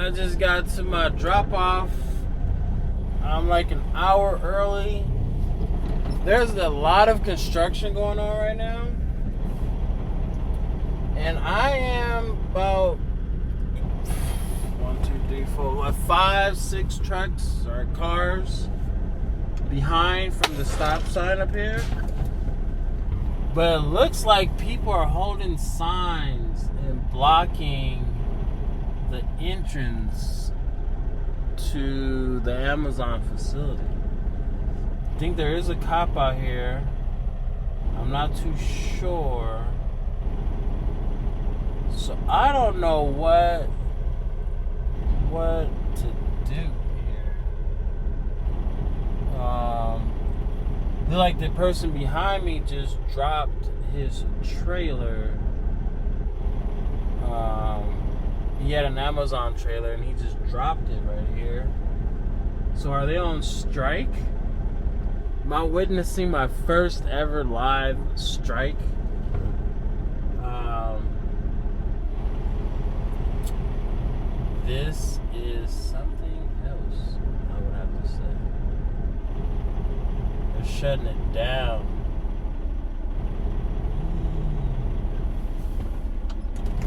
I just got to my drop off. I'm like an hour early. There's a lot of construction going on right now. And I am about 5, 6 trucks or cars behind from the stop sign up here. But it looks like people are holding signs and blocking the entrance to the Amazon facility. I think there is a cop out here. I'm not too sure. So I don't know what to do here. Like the person behind me just dropped his trailer. He had an Amazon trailer and he just dropped it right here. So are they on strike? Am I witnessing my first ever live strike? This is something else, I would have to say. They're shutting it down.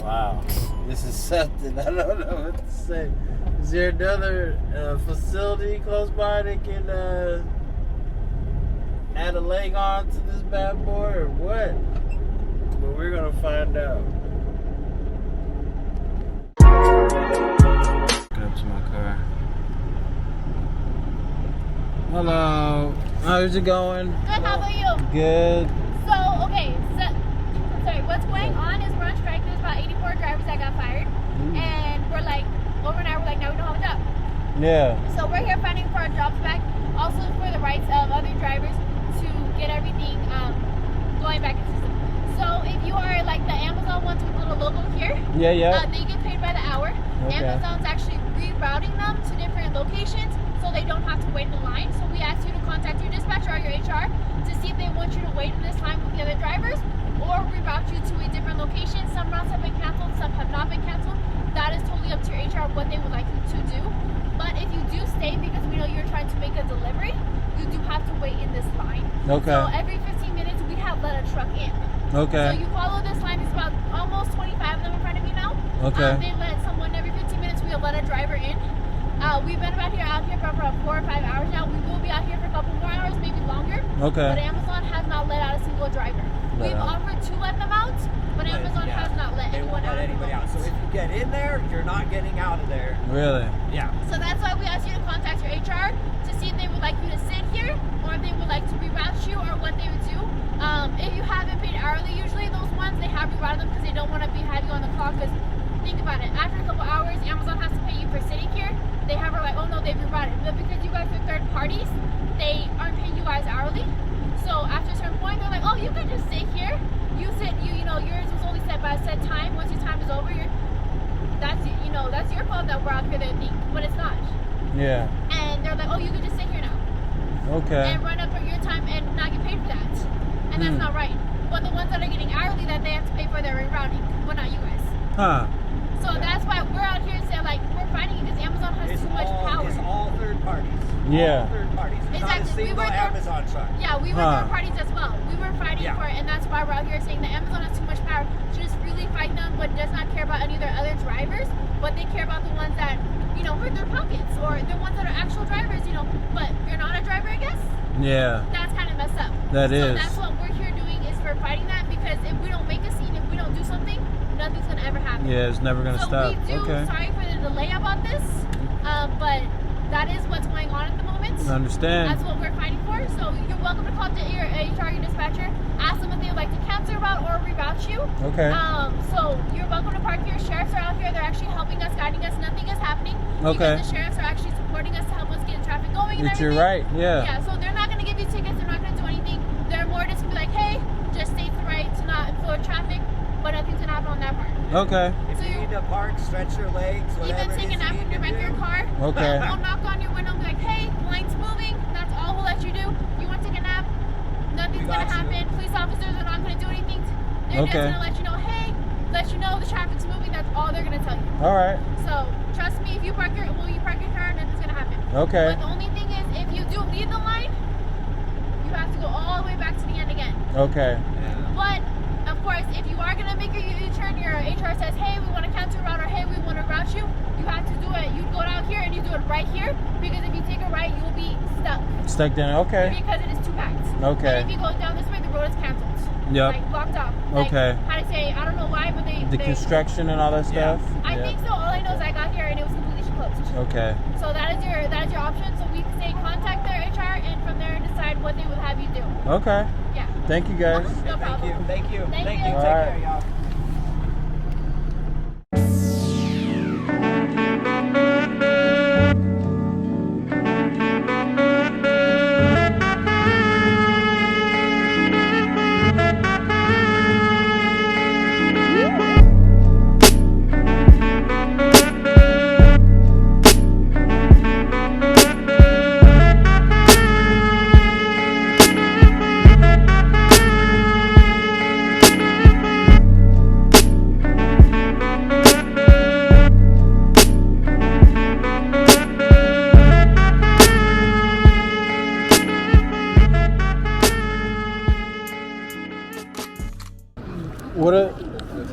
Wow. This is something. I don't know what to say. Is there another facility close by that can add a leg on to this bad boy or what? But we're going to find out. To my car. Hello. How's it going? Good, how about you? Good. So, okay, sorry, what's going on is we're on strike. There's about 84 drivers that got fired. And we're like, over an hour, we're like, now we don't have a job. Yeah. So we're here fighting for our jobs back. Also for the rights of other drivers to get everything going back in the system. So if you are like the Amazon ones with a little logo here, yeah. They get paid by the hour. Okay. Amazon's actually rerouting them to different locations so they don't have to wait in line. So we asked you to contact your dispatcher or your HR to see if they want you to wait in this line with the other drivers or reroute you to a different location. Some routes have been canceled, some have not been canceled. That is totally up to your HR what they would like you to do. But if you do stay because we know you're trying to make a delivery, you do have to wait in this line. Okay. So every 15 minutes we have let a truck in. Okay. So you follow this line, it's about almost 25 of them in front of you now. Okay. They let someone every 15 minutes, we'll let a driver in. We've been out here for about 4 or 5 hours now. We will be out here for a couple more hours, maybe longer. Okay. But Amazon has not let out a single driver. We've offered to let them out, but Amazon has not let anyone out. Anybody out. So if you get in there, you're not getting out of there. Really? Yeah. So that's why we asked you to contact your HR to see if they would like you to sit here or if they would like to reroute you or what they would do. If you haven't paid hourly, usually those ones, they have rerouted them because they don't want to have you on the clock. Because think about it, after a couple hours, Amazon has to pay you for sitting here. They have her like, oh no, they've rerouted. But because you guys are third parties, they aren't paying you guys hourly. So after a certain point, they're like, oh, you can just sit here. You sit, yours was only set by a set time. Once your time is over, that's your fault that we're out here, they think, but it's not. Yeah. And they're like, oh, you can just sit here now. Okay. And run up for your time and not get paid for that. And that's not right. But the ones that are getting hourly that they have to pay for their rerouting, but not you guys. Huh. So that's why we're out here saying like we're fighting because Amazon has too much power. It's all third parties. Yeah. All third parties. It's not a Exactly. single Amazon truck. Yeah, we were third parties as well. We were fighting for it, and that's why we're out here saying that Amazon has too much power to just really fight them, but does not care about any of their other drivers. But they care about the ones that hurt their pockets, or the ones that are actual drivers. But you're not a driver, I guess. Yeah. That's kind of messed up. That is. So that's what we're here doing is for fighting that because if we don't make a scene, if we don't do something, nothing's gonna ever happen. Yeah, it's never gonna stop. So we do. Okay. Sorry for the delay about this, but that is what's going on at the moment. I understand. That's what we're fighting for. So you're welcome to call your HR, your dispatcher, ask them if they would like to cancel your route or reroute you. Okay. So you're welcome to park here. Sheriffs are out here. They're actually helping us, guiding us. Nothing is happening. Okay. Because the sheriffs are actually supporting us to help us get traffic going and everything. You're right. Yeah. Yeah. So they're not going to give you tickets. They're not going to do anything. They're more just going to be like, hey, just state the right to not flow traffic, but nothing's going to happen on that part. Okay. If you need to park, stretch your legs, whatever Even take a nap in the back of your car. Okay. We'll knock on your window and be like, hey, line's moving. That's all we'll let you do. You want to take a nap? Nothing's going to happen. Police officers are not going to do anything. They're just going to let you know, hey, let you know the traffic's moving. That's all they're going to tell you. All right. So trust me, if you park your car, nothing's gonna happen. Okay. But the only thing is, if you do leave the line, you have to go all the way back to the end again. Okay. Yeah. But of course, if you are gonna make a U-turn, your HR says, "Hey, we want to cancel route," or "Hey, we want to route you." You have to do it. You go down here and you do it right here, because if you take a right, you'll be stuck. Stuck down. Okay. Because it is too packed. Okay. And if you go down this way, the road is canceled. Yep. Like blocked off. Like, Okay. how to say? I don't know why, but they. The construction and all that Yeah. stuff. I think so. All I know is I got here and it was completely closed. Okay. So that is your option. So we can say contact their HR and from there decide what they would have you do. Okay. Yeah. Thank you guys. No Thank problem. you. Thank you. Thank Thank you. you. All Take right. care, y'all.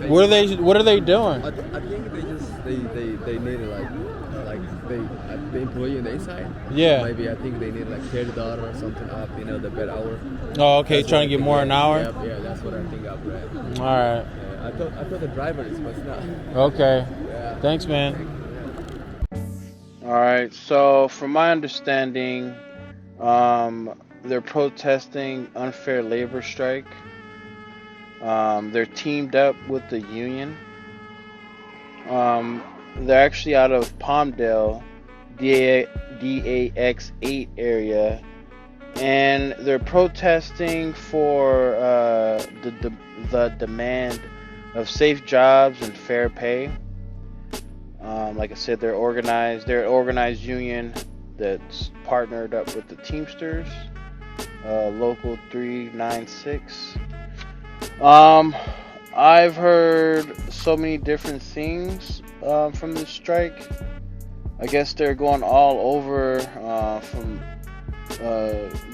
What are they doing? I think they just they need the employee on the inside. Yeah. Maybe I think they need like $30 or something up, the per hour. Oh, okay. That's Trying what to get I more think. an hour. Yeah, that's what I think I've read. All right. I thought the driver is, but it's not. Okay. Yeah. Thanks, man. All right. So, from my understanding, they're protesting unfair labor strike. They're teamed up with the union. They're actually out of Palmdale, DAX 8 area, and they're protesting for the demand of safe jobs and fair pay. Like I said, they're an organized union that's partnered up with the Teamsters, Local 396. I've heard so many different things from this strike. I guess they're going all over, from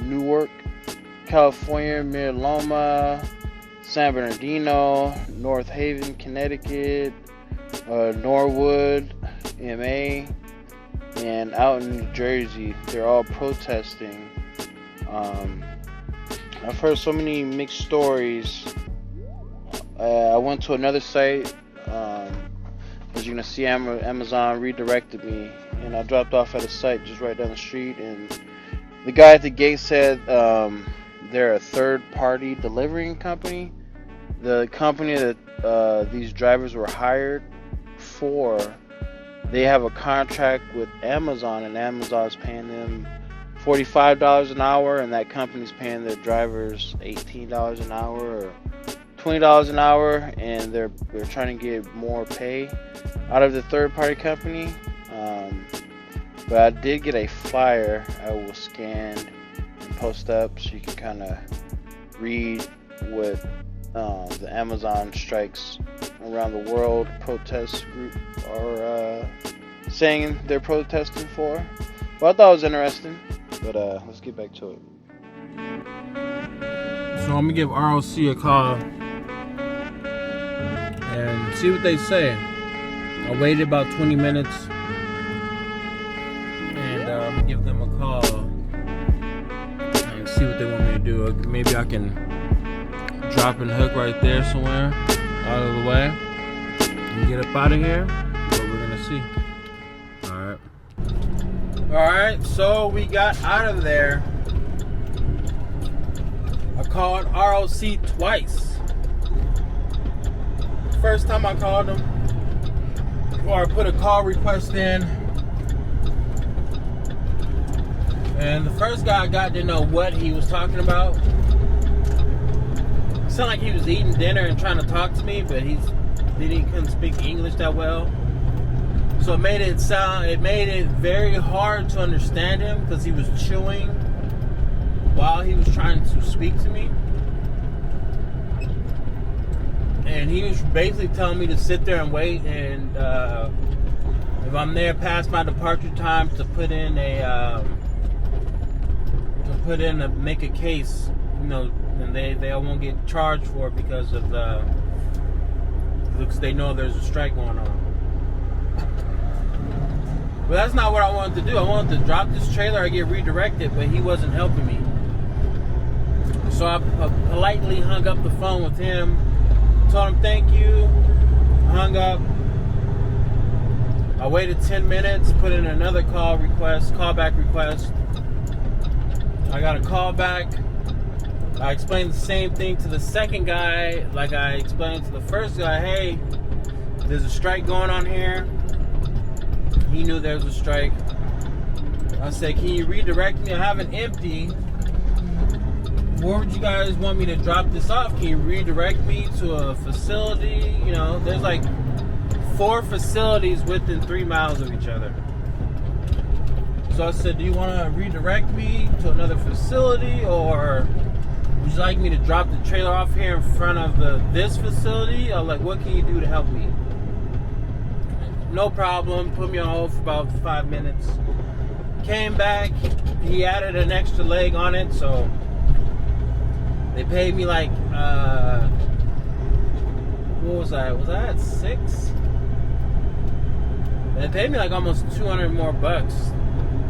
Newark, California, Mir Loma, San Bernardino, North Haven, Connecticut, Norwood, MA, and out in New Jersey. They're all protesting. I've heard so many mixed stories. I went to another site. As you're gonna see, Amazon redirected me, and I dropped off at a site just right down the street. And the guy at the gate said they're a third-party delivering company. The company that these drivers were hired for, they have a contract with Amazon, and Amazon's paying them $45 an hour, and that company's paying their drivers $18 an hour or $20 an hour, and they're trying to get more pay out of the third-party company. But I did get a flyer I will scan and post up so you can kind of read what the Amazon strikes around the world protest group are saying they're protesting for. Well, I thought it was interesting, but let's get back to it. So I'm gonna give ROC a call and see what they say. I waited about 20 minutes, and I'm gonna give them a call and see what they want me to do. Maybe I can drop and hook right there somewhere out of the way and get up out of here. But we're gonna see. Alright, so we got out of there. I called ROC twice. First time I called them, or I put a call request in, and the first guy I got didn't know what he was talking about. It sounded like he was eating dinner and trying to talk to me, but he couldn't speak English that well. So it made it very hard to understand him because he was chewing while he was trying to speak to me. And he was basically telling me to sit there and wait, and if I'm there past my departure time to put in make a case, you know, and they won't get charged for it because of because they know there's a strike going on. But that's not what I wanted to do. I wanted to drop this trailer, I get redirected, but he wasn't helping me. So I politely hung up the phone with him, told him thank you, hung up. I waited 10 minutes, put in another callback request. I got a call back. I explained the same thing to the second guy like I explained to the first guy. Hey, there's a strike going on here. He knew there was a strike. I said, can you redirect me? I have an empty. Where would you guys want me to drop this off? Can you redirect me to a facility? You know, there's like 4 facilities within 3 miles of each other. So I said, do you want to redirect me to another facility, or would you like me to drop the trailer off here in front of this facility? Or like, what can you do to help me? No problem. Put me on hold for about 5 minutes. Came back. He added an extra leg on it, so they paid me like, what was I? Was I at 6? They paid me like almost 200 more bucks.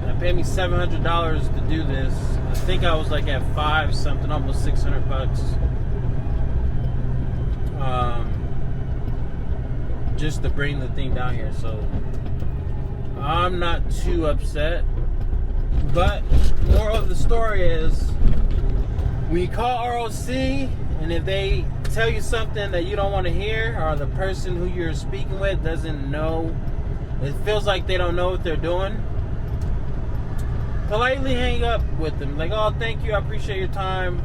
They paid me $700 to do this. I think I was like at 5 something, almost 600 bucks. Just to bring the thing down here. So I'm not too upset. But moral of the story is, when you call ROC and if they tell you something that you don't want to hear, or the person who you're speaking with doesn't know, it feels like they don't know what they're doing, politely hang up with them. Like, oh, thank you, I appreciate your time.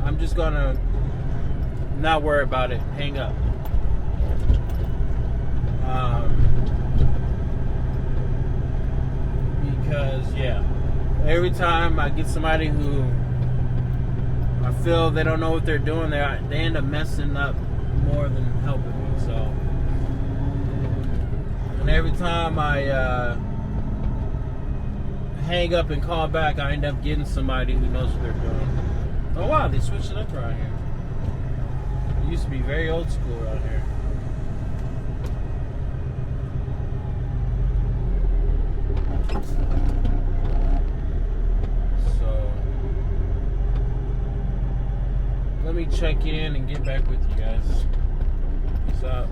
I'm just gonna not worry about it. Hang up. Because, yeah, every time I get somebody who I feel they don't know what they're doing, they end up messing up more than helping me. So, and every time I hang up and call back, I end up getting somebody who knows what they're doing. Oh wow, they switched it up around here. It used to be very old school around here. So let me check in and get back with you guys. Peace out.